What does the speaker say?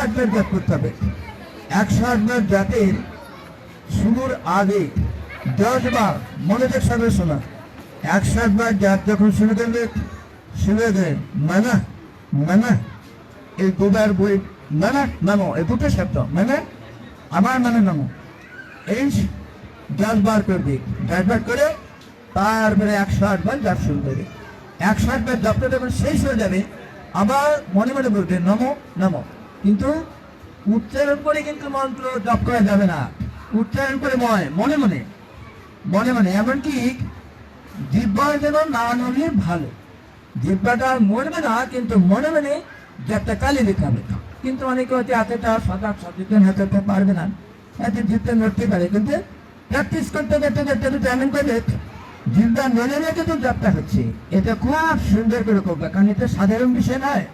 108 বার জাপ করতে হবে। 108 বার জাপের শুরুর আগে 10 বার মনোযোগ সঙ্গে শোনা। 108 বার জাপ যখন শুরু করবে, শুরু করে মানা মানা, এই দুবার বই মানা নামো, এই দুটো শব্দ মানে আমার মানে নামো, এই 10 বার করবে। 10 বার করে তারপরে 108 বার জাপ শুরু করবে। 108 বার জাপটা যখন শেষ হয়ে যাবে, আবার মনে মনে বলবে নমো নমো। কিন্তু উচ্চারণ করে কিন্তু মন্ত্র জপ করা যাবে না, উচ্চারণ করে মনে মনে মনে মনে, এমনকি জিহ্বার যেন না নড়লে ভালো। জিহ্বাটা মরবে না, কিন্তু মনে মনে জপটা কালি দিতে হবে। কিন্তু অনেকে হচ্ছে এতটা সজাগ সচেতন হতে পারবে না, এতে জিভটা নড়তে পারে, কিন্তু প্র্যাকটিস করতে করতে করতে করতে এমন করবে জিহ্বা নড়ে কিন্তু জপটা হচ্ছে। এটা খুব সুন্দর করে করবে, কারণ এটা সাধারণ বিষয় নয়।